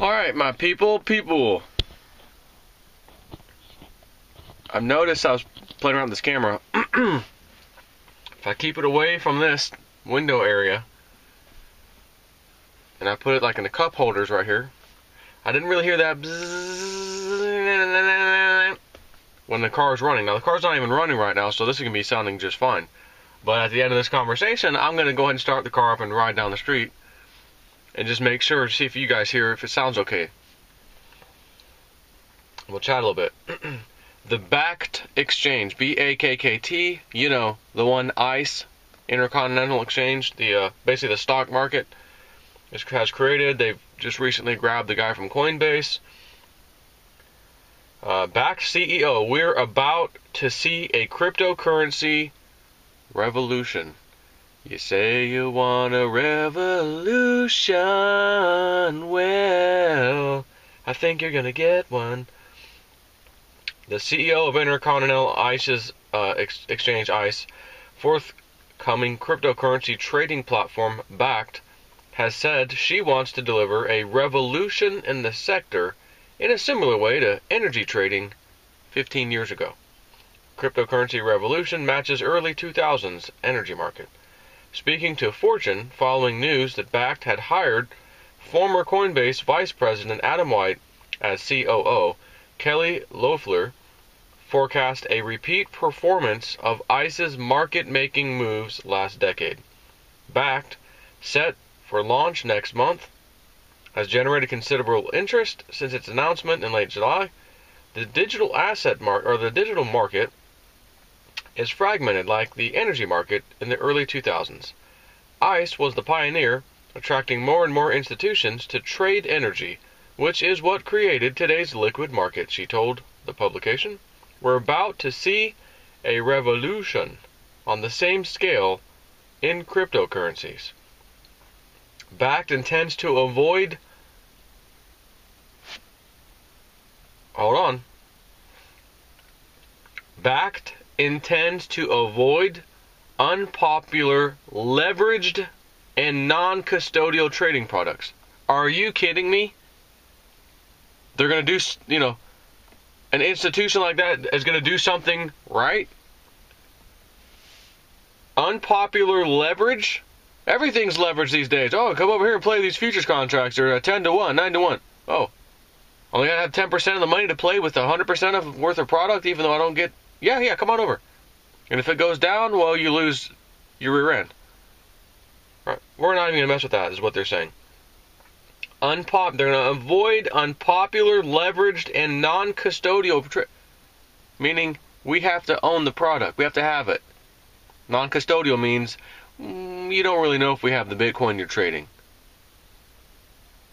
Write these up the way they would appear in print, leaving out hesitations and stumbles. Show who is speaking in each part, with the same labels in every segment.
Speaker 1: Alright, my people. I've noticed I was playing around with this camera. If I keep it away from this window area, and I put it like in the cup holders right here, I didn't really hear that bzzz when the car's running. Now the car's not even running right now, so this is going to be sounding just fine. But at the end of this conversation, I'm going to go ahead and start the car up and ride down the street and just make sure, see if you guys hear if it sounds okay. We'll chat a little bit. The Bakkt exchange, B-A-K-K-T, you know, the one ICE, Intercontinental Exchange, the basically the stock market, has created. They've just recently grabbed the guy from Coinbase. Bakkt CEO, we're about to see a cryptocurrency revolution. You say you want a revolution, well, I think you're gonna get one. The CEO of Intercontinental ICE's exchange ICE, forthcoming cryptocurrency trading platform Bakkt, has said she wants to deliver a revolution in the sector in a similar way to energy trading 15 years ago. Cryptocurrency revolution matches early 2000s energy market. Speaking to Fortune following news that Bakkt had hired former Coinbase Vice President Adam White as COO, Kelly Loeffler forecast a repeat performance of ICE's market-making moves last decade. Bakkt, set for launch next month, has generated considerable interest since its announcement in late July. The digital asset the digital market is fragmented like the energy market in the early 2000s. ICE was the pioneer, attracting more and more institutions to trade energy, which is what created today's liquid market, she told the publication. We're about to see a revolution on the same scale in cryptocurrencies. Bakkt intends to avoid... Hold on. Bakkt intends to avoid unpopular, leveraged, and non-custodial trading products. Are you kidding me? They're going to do, you know, an institution like that is going to do something right? Unpopular leverage? Everything's leverage these days. Oh, come over here and play these futures contracts. They're 10 to 1, 9 to 1. Oh, only got to have 10% of the money to play with 100% of worth of product, even though I don't get... Yeah, come on over. And if it goes down, well, you lose your rear end. Right. We're not even going to mess with that, is what they're saying. They're going to avoid unpopular, leveraged, and non-custodial meaning we have to own the product. We have to have it. Non-custodial means you don't really know if we have the Bitcoin you're trading.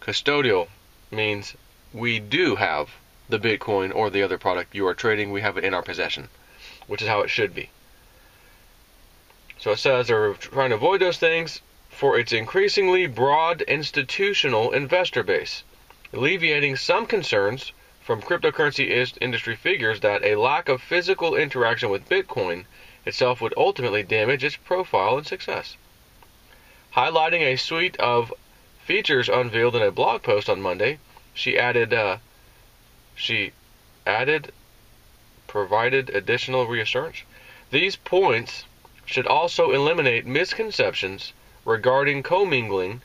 Speaker 1: Custodial means we do have the Bitcoin or the other product you are trading. We have it in our possession, which is how it should be. So it says they're trying to avoid those things for its increasingly broad institutional investor base, alleviating some concerns from cryptocurrency industry figures that a lack of physical interaction with Bitcoin itself would ultimately damage its profile and success. Highlighting a suite of features unveiled in a blog post on Monday, she provided additional reassurance. These points should also eliminate misconceptions regarding commingling,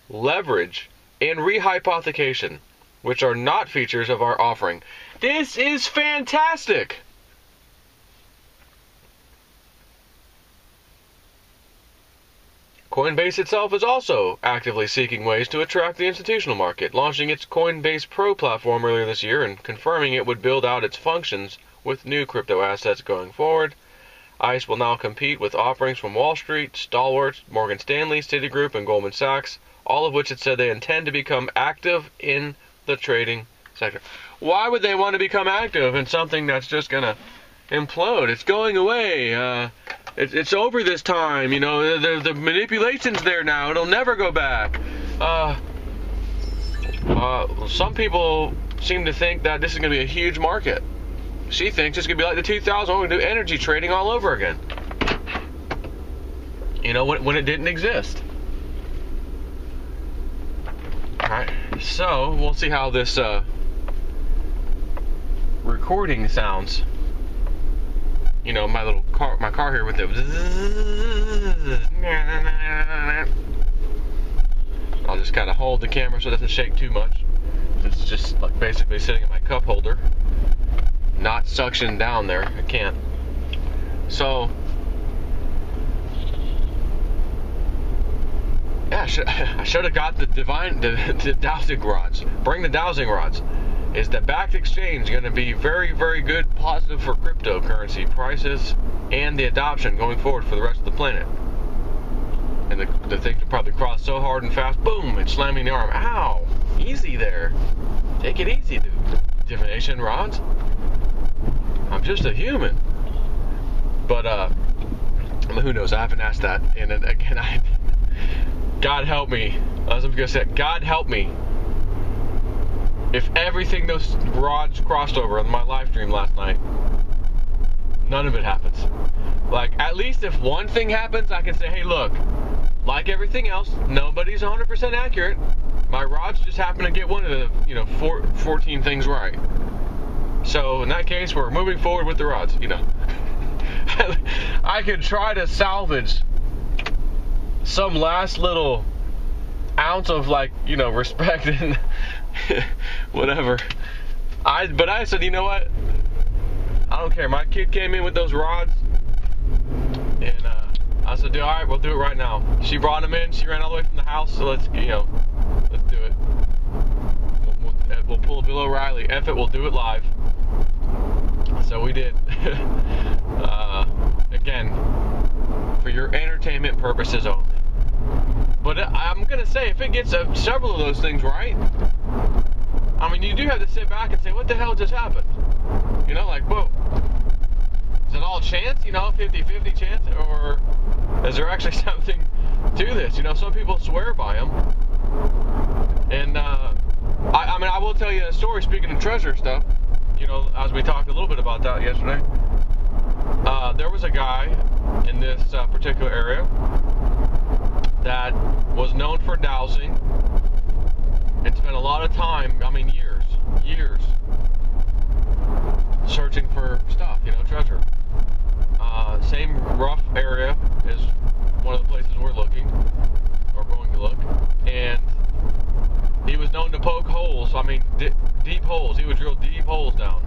Speaker 1: leverage, and rehypothecation, which are not features of our offering. This is fantastic! Coinbase itself is also actively seeking ways to attract the institutional market, launching its Coinbase Pro platform earlier this year and confirming it would build out its functions with new crypto assets going forward. ICE will now compete with offerings from Wall Street, stalwarts, Morgan Stanley, Citigroup, and Goldman Sachs, all of which it said they intend to become active in the trading sector. Why would they want to become active in something that's just going to implode? It's going away. It's over this time. You know, the manipulation's there now. It'll never go back. Some people seem to think that this is going to be a huge market. She thinks it's going to be like the 2000s. We're going to do energy trading all over again. You know, when it didn't exist. All right. So we'll see how this recording sounds. You know, my car here with it. I'll just kind of hold the camera so it doesn't shake too much. It's just like basically sitting in my cup holder, not suction down there. I can't. So yeah, I should have got the dowsing rods. Bring the dowsing rods. Is the backed exchange going to be very, very good, positive for cryptocurrency prices and the adoption going forward for the rest of the planet? And the thing could probably cross so hard and fast, boom, and slam me in the arm. Ow! Easy there. Take it easy, dude. Divination rods? I'm just a human. But, who knows? I haven't asked that. And then, again, God help me. As I'm going to say, God help me. If everything those rods crossed over on my live stream last night, none of it happens. Like, at least if one thing happens, I can say, hey, look, like everything else, nobody's 100% accurate. My rods just happen to get one of the, 14 things right. So, in that case, we're moving forward with the rods, I could try to salvage some last little ounce of, respect and whatever. But I said, you know what? I don't care. My kid came in with those rods, and I said, all right, we'll do it right now. She brought them in. She ran all the way from the house, so let's do it. We'll pull a Bill O'Reilly. F it, we'll do it live. So we did. Again, for your entertainment purposes only. But I'm going to say, if it gets several of those things right, I mean, you do have to sit back and say, what the hell just happened? Whoa. Is it all chance, 50-50 chance? Or is there actually something to this? Some people swear by them. And, I will tell you a story, speaking of treasure stuff, as we talked a little bit about that yesterday. There was a guy in this particular area that was known for dowsing and spent a lot of time, years, searching for stuff, treasure. Same rough area as one of the places we're looking, or going to look, and he was known to poke holes, deep holes. He would drill deep holes down,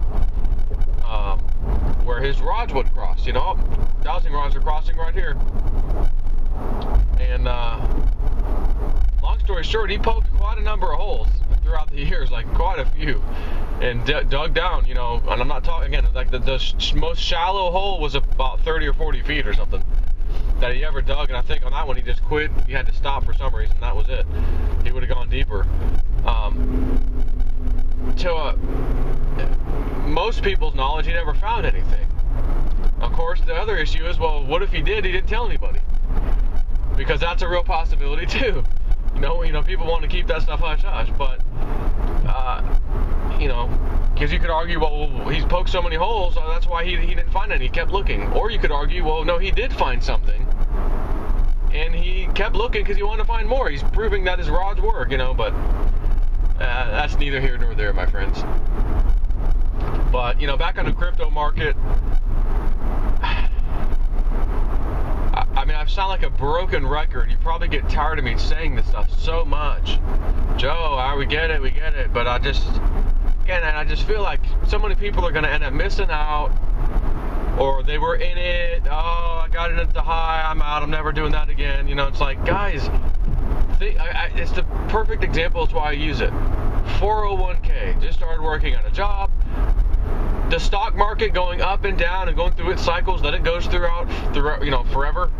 Speaker 1: where his rods would cross, dowsing rods are crossing right here. And long story short, he poked quite a number of holes throughout the years, quite a few, and dug down, and I'm not talking, again, the most shallow hole was about 30 or 40 feet or something that he ever dug, and I think on that one he just quit. He had to stop for some reason. That was it. He would have gone deeper. To most people's knowledge, he never found anything. Of course, the other issue is, well, what if he did? He didn't tell anybody, because that's a real possibility too. People want to keep that stuff hush hush, but because you could argue, well, he's poked so many holes, so that's why he didn't find any. He kept looking. Or you could argue, well, no, he did find something, and he kept looking because he wanted to find more. He's proving that his rods work, but that's neither here nor there, my friends. But back on the crypto market, I sound like a broken record. You probably get tired of me saying this stuff so much. Joe, we get it. But I just feel like so many people are going to end up missing out, or they were in it. Oh, I got it at the high. I'm out. I'm never doing that again. It's like, guys, it's the perfect example. It's why I use it. 401k. Just started working on a job. The stock market going up and down and going through its cycles that it goes throughout, forever,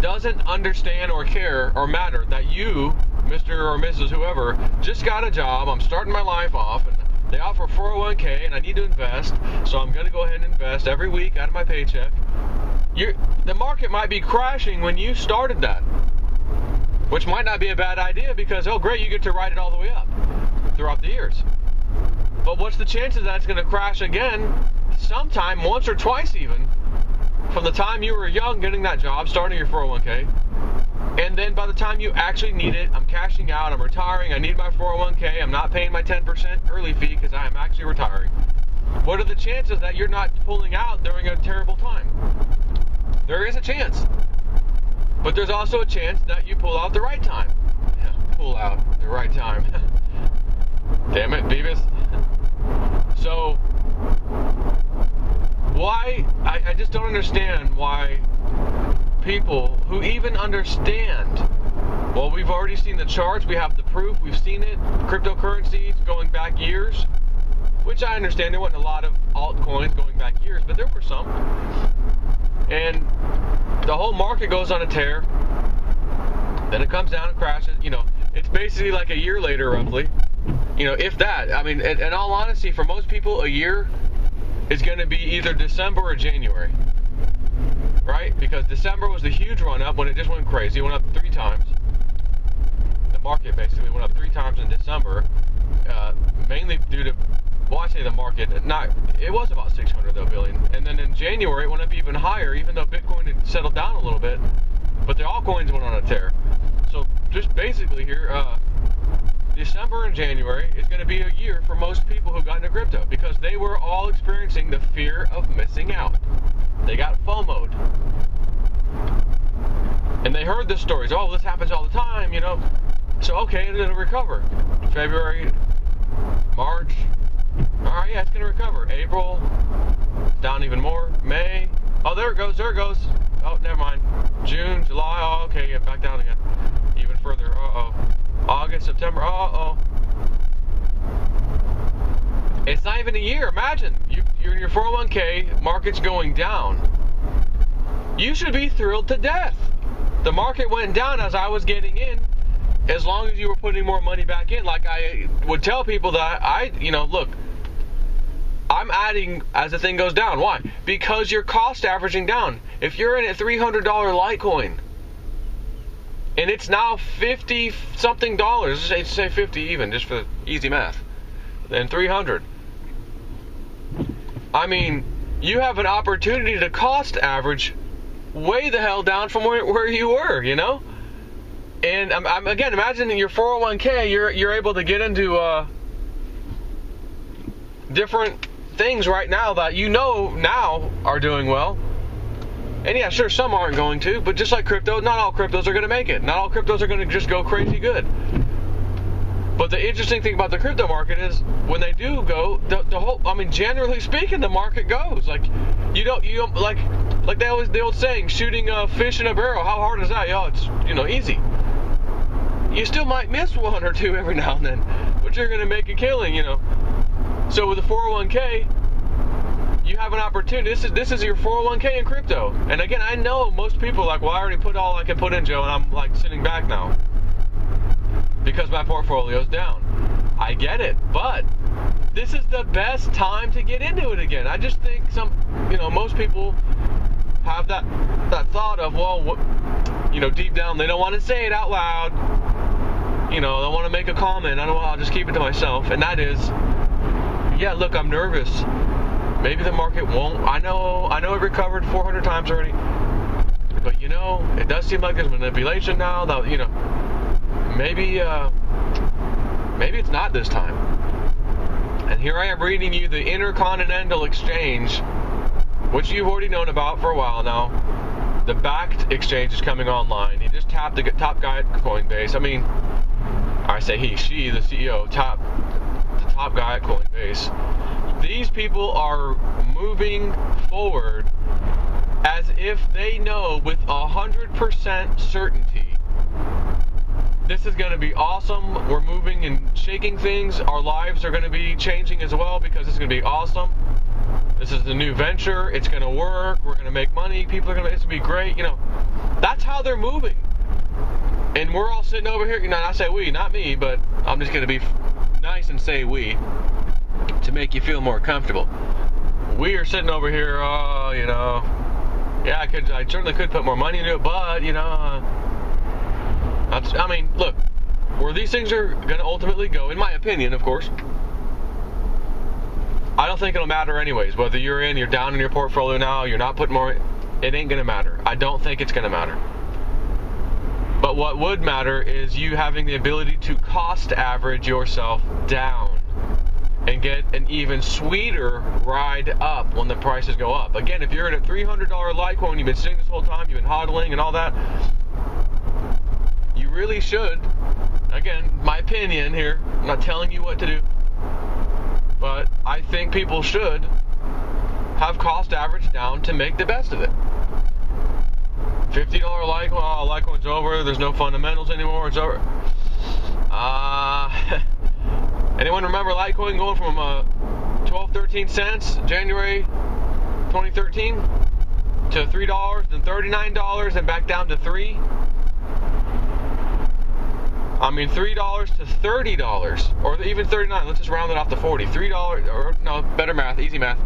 Speaker 1: doesn't understand or care or matter that you, Mr. or Mrs. whoever, just got a job. I'm starting my life off, and they offer 401k, and I need to invest, so I'm going to go ahead and invest every week out of my paycheck. The market might be crashing when you started that, which might not be a bad idea because, oh great, you get to ride it all the way up throughout the years. But what's the chances that it's going to crash again sometime, once or twice even, from the time you were young getting that job, starting your 401k, And then by the time you actually need it, I'm cashing out, I'm retiring, I need my 401k, I'm not paying my 10% early fee because I am actually retiring. What are the chances that you're not pulling out during a terrible time? There is a chance. But there's also a chance that you pull out the right time. Pull out the right time. Damn it, Beavis. So, why? I just don't understand why people who even understand, well, we've already seen the charts, we have the proof, we've seen it, cryptocurrencies going back years, which I understand there wasn't a lot of altcoins going back years, but there were some. And the whole market goes on a tear, then it comes down and crashes. It's basically like a year later, roughly. If that. I mean, in all honesty, for most people, a year is going to be either December or January. Right? Because December was the huge run-up when it just went crazy. It went up 3 times. The market basically went up 3 times in December, mainly due to, well, I say the market, it was about 600 billion. And then in January, it went up even higher, even though Bitcoin had settled down a little bit. But the altcoins went on a tear. So just basically here, December and January is going to be a year for most people who got into crypto because they were all experiencing the fear of missing out. They got FOMO'd. And they heard the stories. Oh, this happens all the time, So, okay, it'll recover. February, March. All right, yeah, it's going to recover. April, down even more. May. Oh, there it goes. Oh, never mind. June, July. Oh, okay, yeah, back down again. Even further. Uh-oh. August, September. Uh-oh. It's not even a year. Imagine. You're in your 401k, market's going down. You should be thrilled to death. The market went down as I was getting in, as long as you were putting more money back in. Like I would tell people that look, I'm adding as the thing goes down. Why? Because your cost averaging down. If you're in a $300 Litecoin, and it's now 50 something dollars, let's say 50 even, just for easy math, then 300. I mean, you have an opportunity to cost average way the hell down from where you were, And I'm again, imagine in your 401k, you're able to get into different things right now that now are doing well. And yeah, sure, some aren't going to, but just like crypto, not all cryptos are going to make it. Not all cryptos are going to just go crazy good. But the interesting thing about the crypto market is when they do go, the whole, generally speaking, the market goes. Like, you don't like the old saying, shooting a fish in a barrel. How hard is that? It's, easy. You still might miss one or two every now and then, but you're going to make a killing, So with the 401k, you have an opportunity. This is your 401k in crypto. And again, I know most people are like, well, I already put all I can put in, Joe, and I'm like sitting back now because my portfolio's down. I get it, but this is the best time to get into it again. I just think most people have that thought of, well, deep down they don't want to say it out loud. They want to make a comment. I'll just keep it to myself. And that is, yeah, look, I'm nervous. Maybe the market won't. I know it recovered 400 times already. But it does seem like there's manipulation now. That maybe it's not this time. And here I am reading you the Intercontinental Exchange, which you've already known about for a while now. The Backed exchange is coming online. He just tapped the top guy at Coinbase. I say he, she, the CEO, the top guy at Coinbase. These people are moving forward as if they know with 100% certainty this is going to be awesome. We're moving and shaking things. Our lives are going to be changing as well because it's going to be awesome. This is the new venture. It's going to work. We're going to make money. It's going to be great. That's how they're moving. And we're all sitting over here. I say we, not me, but I'm just going to be nice and say we to make you feel more comfortable. We are sitting over here, yeah, I certainly could put more money into it, but, look, where these things are going to ultimately go, in my opinion, of course, I don't think it'll matter anyways. Whether you're down in your portfolio now, you're not putting more, it ain't going to matter. I don't think it's going to matter. But what would matter is you having the ability to cost average yourself down and get an even sweeter ride up when the prices go up. Again, if you're in a $300 Litecoin, you've been sitting this whole time, you've been hodling and all that, you really should, again, my opinion here, I'm not telling you what to do, but I think people should have cost average down to make the best of it. $50 Litecoin, oh, Litecoin's over, there's no fundamentals anymore, it's over. Anyone remember Litecoin going from 12, 13 cents January 2013 to $3, then $39, and back down to $3? I mean, $3 to $30, or even $39. Let's just round it off to $40. $3, or no, better math, easy math.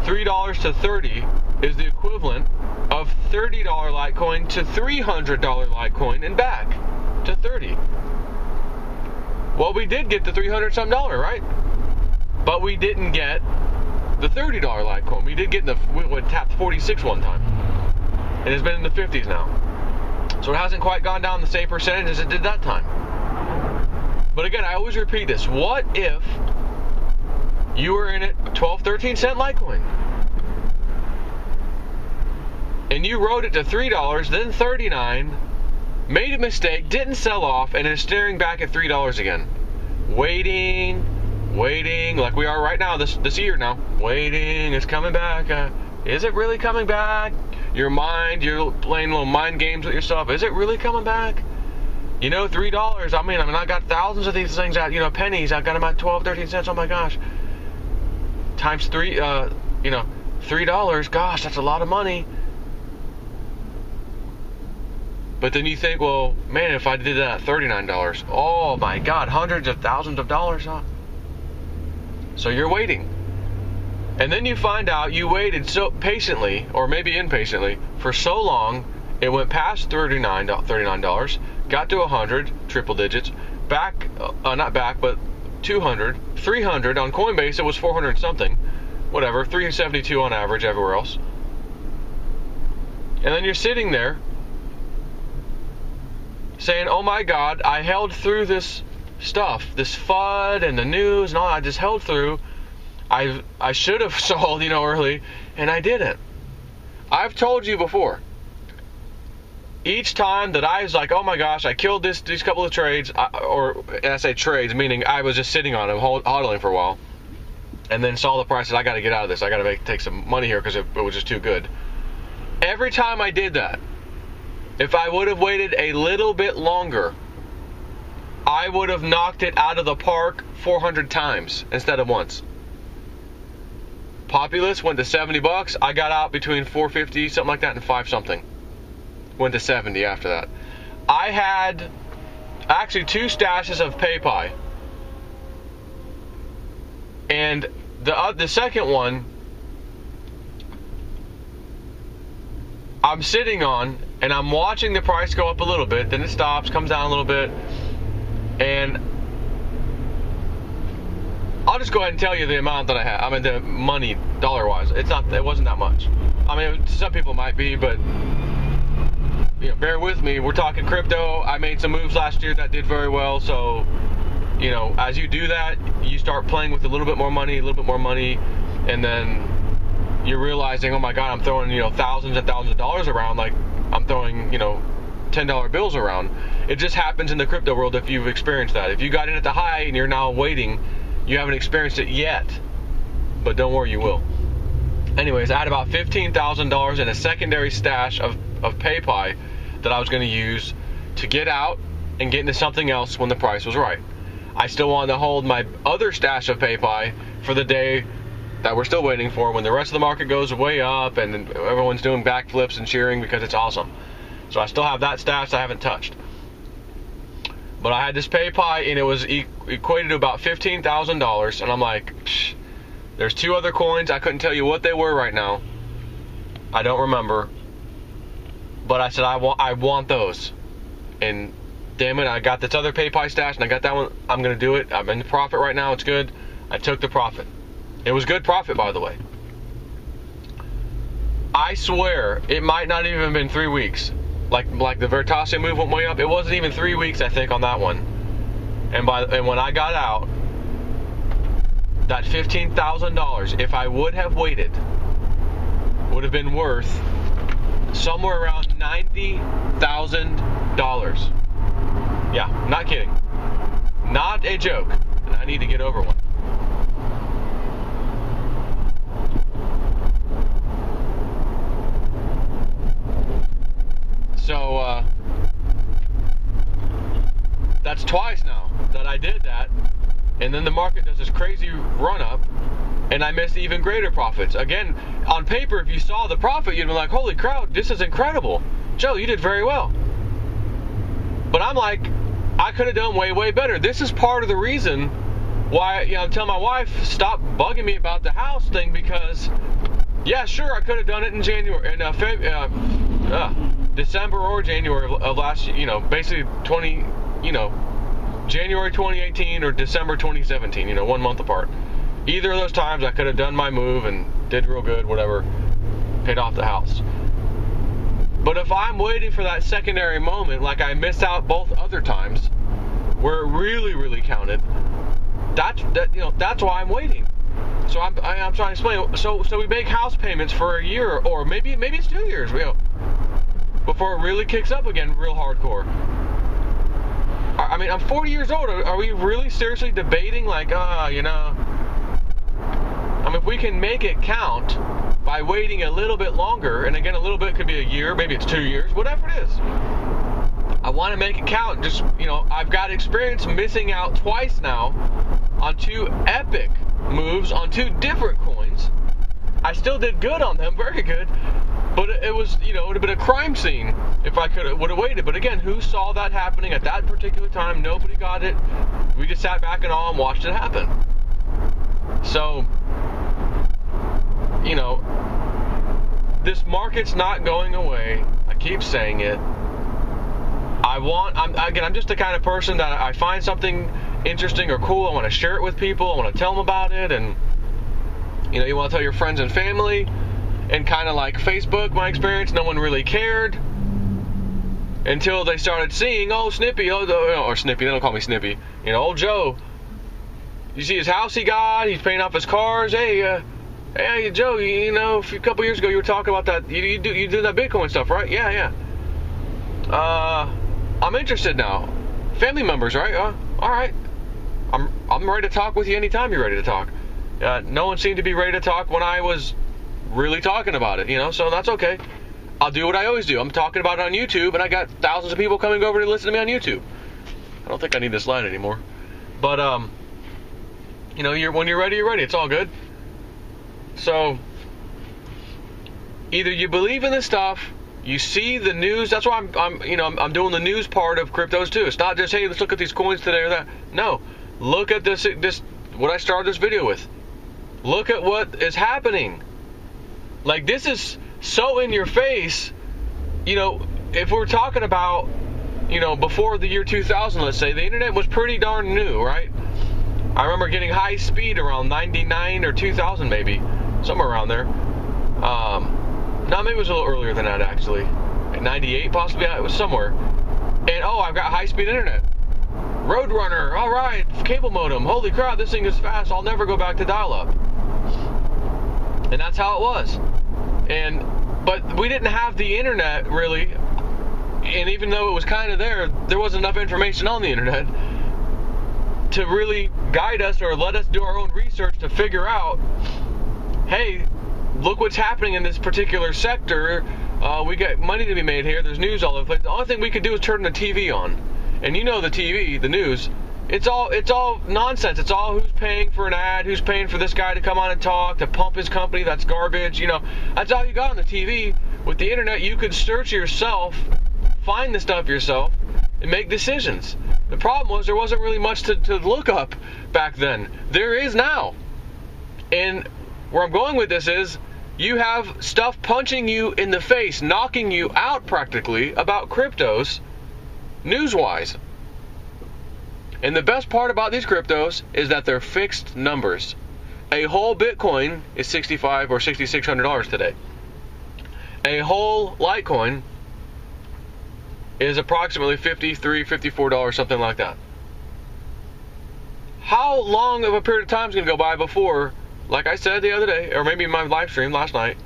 Speaker 1: $3 to $30 is the equivalent of $30 Litecoin to $300 Litecoin and back to $30. Well, we did get the $300-something, right? But we didn't get the $30 Litecoin. We did get we tapped 46 one time, and it's been in the 50s now. So it hasn't quite gone down the same percentage as it did that time. But again, I always repeat this. What if you were in it 12, 13 cent Litecoin, and you rode it to $3, then $39, made a mistake, didn't sell off, and is staring back at $3 again. Waiting, like we are right now, this year now. Waiting, it's coming back. Is it really coming back? Your mind, you're playing little mind games with yourself. Is it really coming back? You know, $3, I mean, I got thousands of these things at, pennies. I got them at 12, 13 cents. Oh my gosh. Times three, $3, gosh, that's a lot of money. But then you think, well, man, if I did that at $39, oh my God, hundreds of thousands of dollars, huh? So you're waiting. And then you find out you waited so patiently, or maybe impatiently, for so long, it went past $39, got to 100, triple digits, not back, but 200, 300, on Coinbase it was 400 something, whatever, 372 on average everywhere else. And then you're sitting there, saying, oh my God, I held through this stuff, this FUD and the news and all, I just held through. I should have sold, early, and I didn't. I've told you before, each time that I was like, oh my gosh, I killed these couple of trades, and I say trades, meaning I was just sitting on them, hodling for a while, and then saw the prices, I got to get out of this, I got to take some money here because it was just too good. Every time I did that, if I would have waited a little bit longer, I would have knocked it out of the park 400 times instead of once. Populous went to $70. I got out between 450, something like that, and 5 something. Went to 70 after that. I had actually 2 stashes of PayPal, and the second one I'm sitting on, and I'm watching the price go up a little bit, then it stops, comes down a little bit, and I'll just go ahead and tell you the amount that I had. I mean, the money, dollar-wise. It wasn't that much. I mean, some people might be, but bear with me. We're talking crypto. I made some moves last year that did very well, so as you do that, you start playing with a little bit more money, and then you're realizing, oh my God, I'm throwing thousands and thousands of dollars around, like I'm throwing $10 bills around. It just happens in the crypto world if you've experienced that. If you got in at the high and you're now waiting, you haven't experienced it yet, but don't worry, you will. Anyways, I had about $15,000 in a secondary stash of PayPal that I was going to use to get out and get into something else when the price was right. I still wanted to hold my other stash of PayPal for the day that we're still waiting for, when the rest of the market goes way up and everyone's doing backflips and cheering because it's awesome. So I still have that stash I haven't touched. But I had this PayPal, and it was equated to about $15,000, and I'm like, there's 2 other coins. I couldn't tell you what they were right now. I don't remember. But I said, I want those. And damn it, I got this other PayPal stash, and I got that one. I'm going to do it. I'm in the profit right now. It's good. I took the profit. It was good profit, by the way. I swear, it might not even have been 3 weeks. like the Veritaseum move went way up. It wasn't even 3 weeks, I think, on that one. And when I got out, that $15,000, if I would have waited, would have been worth somewhere around $90,000. Yeah, not kidding. Not a joke. I need to get over one. So, that's twice now that I did that, and then the market does this crazy run up, and I missed even greater profits. Again, on paper, if you saw the profit, you'd be like, holy crap, this is incredible. Joe, you did very well. But I'm like, I could have done way, way better. This is part of the reason why, I'm telling my wife, stop bugging me about the house thing, because, yeah, sure, I could have done it in January, December or January of last year, basically January 2018 or December 2017, 1 month apart. Either of those times I could have done my move and did real good, whatever, paid off the house. But if I'm waiting for that secondary moment, like I missed out both other times, where it really, really counted, that's why I'm waiting. So I'm trying to explain. So we make house payments for a year, or maybe it's 2 years, before it really kicks up again, real hardcore. I mean, I'm 40 years old. Are we really seriously debating, like, I mean, if we can make it count by waiting a little bit longer, and again, a little bit could be a year, maybe it's 2 years, whatever it is. I want to make it count. Just, I've got experience missing out twice now on 2 epic moves on 2 different coins. I still did good on them, very good. But it was, it would have been a crime scene if I would have waited. But again, who saw that happening at that particular time? Nobody got it. We just sat back and all and watched it happen. So, this market's not going away. I keep saying it. I'm just the kind of person that I find something interesting or cool, I want to share it with people, I want to tell them about it, and, you want to tell your friends and family. And kind of like Facebook, my experience, no one really cared until they started seeing, Snippy, or Snippy, they don't call me Snippy, old Joe. You see his house he got, he's paying off his cars. Hey, Joe, a couple years ago you were talking about that, you do that Bitcoin stuff, right? Yeah. I'm interested now. Family members, right? All right. I'm ready to talk with you anytime you're ready to talk. No one seemed to be ready to talk when I was really talking about it, so that's okay. I'll do what I always do. I'm talking about it on YouTube, and I got thousands of people coming over to listen to me on YouTube. I don't think I need this line anymore. But, when you're ready, you're ready. It's all good. So, either you believe in this stuff, you see the news. That's why I'm doing the news part of cryptos too. It's not just, hey, let's look at these coins today or that. No, look at this what I started this video with. Look at what is happening. Like, this is so in your face. If we're talking about, before the year 2000, let's say, the internet was pretty darn new, right? I remember getting high speed around 99 or 2000, maybe, somewhere around there. No, maybe it was a little earlier than that, actually. 98, possibly. It was somewhere. And I've got high speed internet. Roadrunner, all right, cable modem. Holy crap, this thing is fast. I'll never go back to dial-up. And that's how it was. But we didn't have the internet, really. And even though it was kind of there wasn't enough information on the internet to really guide us or let us do our own research to figure out, hey, look what's happening in this particular sector. We got money to be made here. There's news all over the place. The only thing we could do is turn the TV on. And the TV, the news, it's all nonsense. It's all who's paying for an ad, who's paying for this guy to come on and talk, to pump his company. That's garbage. That's all you got on the TV. With the internet, you could search yourself, find the stuff yourself, and make decisions. The problem was there wasn't really much to look up back then. There is now. And where I'm going with this is, you have stuff punching you in the face, knocking you out practically about cryptos, news-wise. And the best part about these cryptos is that they're fixed numbers. A whole Bitcoin is $6,500 or $6,600 today. A whole Litecoin is approximately $53, $54, something like that. How long of a period of time is going to go by before, like I said the other day, or maybe in my live stream last night,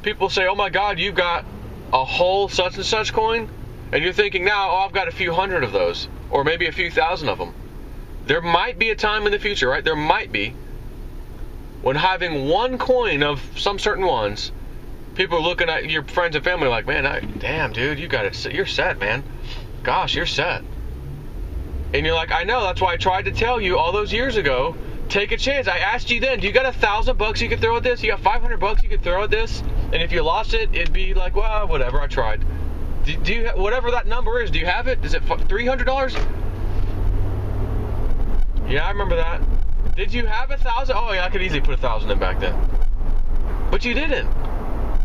Speaker 1: people say, oh my God, you've got a whole such and such coin? And you're thinking now, oh, I've got a few hundred of those, or maybe a few thousand of them. There might be a time in the future, right? There might be, when having one coin of some certain ones, people are looking at your friends and family like, man, damn, dude, you got it. You're set, man. Gosh, you're set. And you're like, I know. That's why I tried to tell you all those years ago. Take a chance. I asked you then, do you got $1,000 you could throw at this? You got $500 you could throw at this? And if you lost it, it'd be like, well, whatever. I tried. Do you, whatever that number is, do you have it? Is it $300? Yeah, I remember that. Did you have 1,000? Oh yeah, I could easily put 1,000 in back then. But you didn't.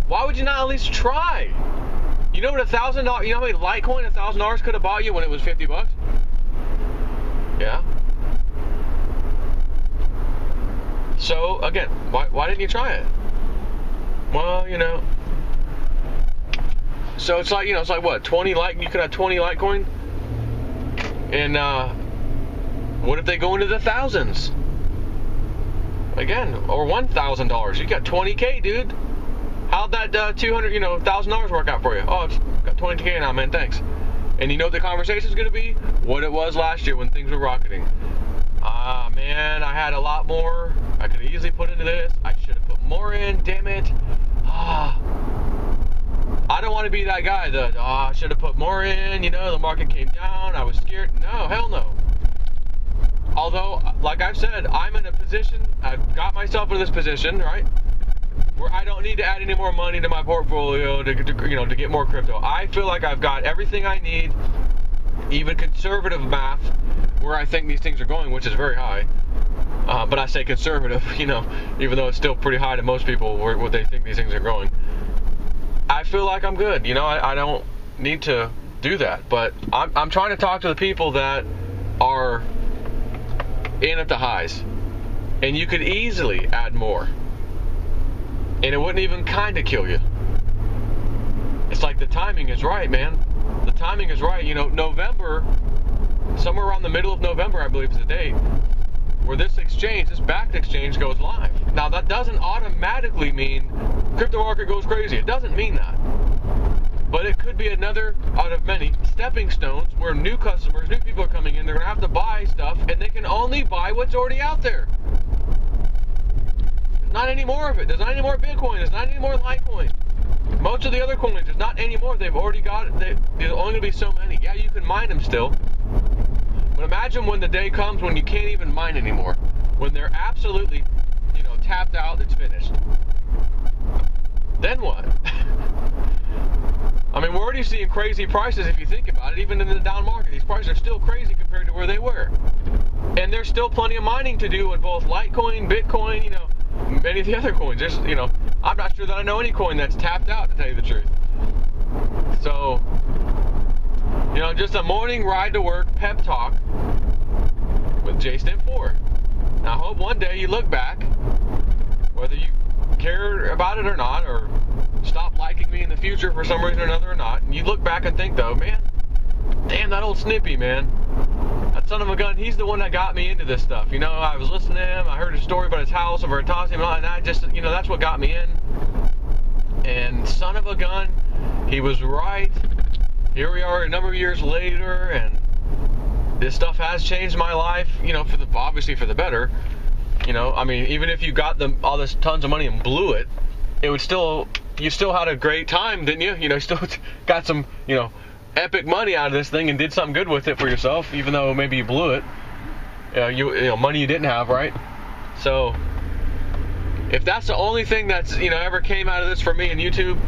Speaker 1: Why would you not at least try? You know what $1,000? You know how many Litecoin $1,000 could have bought you when it was $50? Yeah. So again, why didn't you try it? Well, you know. So it's like, you know, it's like what, 20 Lite? You could have 20 Litecoin, and what if they go into the thousands? Again, or $1,000. You got 20K, dude. How'd that $1,000 work out for you? Oh, it's got 20K now, man. Thanks. And you know what the conversation is going to be? What it was last year when things were rocketing. Ah, man, I had a lot more. I could easily put into this. I should have put more in. Damn it. Ah. I don't want to be that guy that, I should have put more in. You know, the market came down. I was scared. No, hell no. Although, like I've said, I'm in a position, I've got myself in this position, right, where I don't need to add any more money to my portfolio to get more crypto. I feel like I've got everything I need, even conservative math, where I think these things are going, which is very high. But I say conservative, you know, even though it's still pretty high to most people where they think these things are going. I feel like I'm good, you know, I don't need to do that. But I'm trying to talk to the people that are in at the highs, and you could easily add more, and it wouldn't even kind of kill you. It's like the timing is right, man. The timing is right. You know, November, somewhere around the middle of November, I believe is the date where this exchange, this backed exchange, goes live. Now that doesn't automatically mean crypto market goes crazy. It doesn't mean that. But it could be another out of many stepping stones where new customers, new people are coming in. They're going to have to buy stuff, and they can only buy what's already out there. There's not any more of it. There's not any more Bitcoin. There's not any more Litecoin. Most of the other coins, there's not any more. They've already got it. There's only going to be so many. Yeah, you can mine them still. But imagine when the day comes when you can't even mine anymore. When they're absolutely, you know, tapped out, it's finished. Then what? I mean, we're already seeing crazy prices if you think about it. Even in the down market, these prices are still crazy compared to where they were. And there's still plenty of mining to do in both Litecoin, Bitcoin, you know, many of the other coins. There's, you know, I'm not sure that I know any coin that's tapped out, to tell you the truth. So, you know, just a morning ride to work pep talk with Jsnip4. Now, I hope one day you look back, whether you care about it or not, or stop liking me in the future for some reason or another or not, and you look back and think, though, man, damn, that old Snippy, man, that son of a gun, he's the one that got me into this stuff. You know, I was listening to him, I heard his story about his house and Veritasium, and I just, you know, that's what got me in. And son of a gun, he was right. Here we are a number of years later, and this stuff has changed my life, you know, obviously for the better. You know, I mean, even if you got all this tons of money and blew it, it would still, you still had a great time, didn't you? You know, still got some, you know, epic money out of this thing and did something good with it for yourself, even though maybe you blew it. You know, money you didn't have, right? So, if that's the only thing that's, you know, ever came out of this for me in YouTube,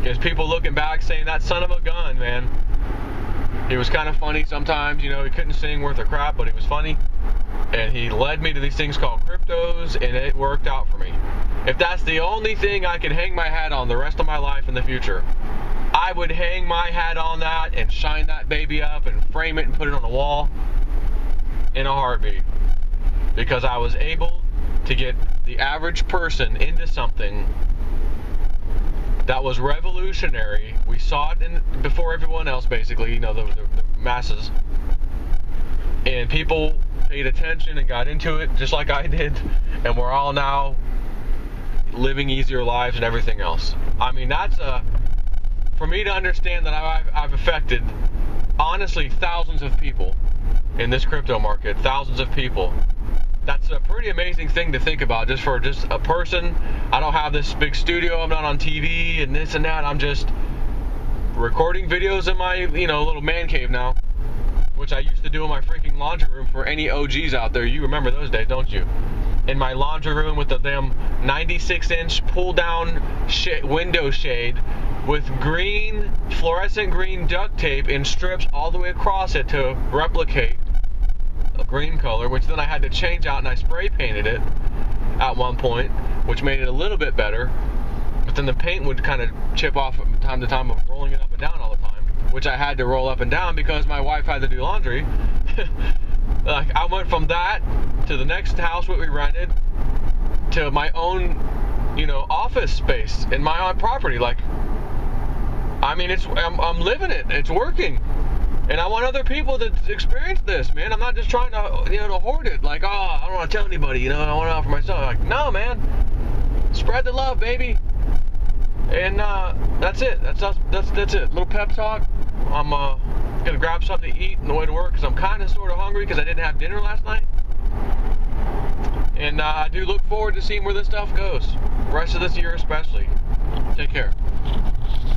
Speaker 1: is people looking back saying, that son of a gun, man. He was kind of funny sometimes, you know, he couldn't sing worth a crap, but he was funny. And he led me to these things called cryptos, and it worked out for me. If that's the only thing I could hang my hat on the rest of my life in the future, I would hang my hat on that and shine that baby up and frame it and put it on the wall in a heartbeat. Because I was able to get the average person into something that was revolutionary. We saw it before everyone else, basically, the masses. And people paid attention and got into it just like I did. And we're all now living easier lives and everything else. I mean, that's for me to understand that I've affected, honestly, thousands of people in this crypto market, thousands of people. That's a pretty amazing thing to think about, just for just a person. I don't have this big studio, I'm not on TV and this and that. I'm just recording videos in my, little man cave now, which I used to do in my freaking laundry room. For any OGs out there, you remember those days, don't you? In my laundry room with the damn 96-inch pull-down window shade with fluorescent green duct tape in strips all the way across it to replicate a green color, which then I had to change out, and I spray painted it at one point, which made it a little bit better. But then the paint would kind of chip off from time to time of rolling it up and down all the time, which I had to roll up and down because my wife had to do laundry. Like, I went from that to the next house that we rented to my own, office space in my own property. Like, I mean, I'm living it. It's working. And I want other people to experience this, man. I'm not just trying to, to hoard it. Like, I don't want to tell anybody, I want it all for myself. Like, no, man. Spread the love, baby. And that's it. That's it. Little pep talk. I'm gonna grab something to eat on the way to work because I'm kind of sort of hungry because I didn't have dinner last night. And I do look forward to seeing where this stuff goes. The rest of this year especially. Take care.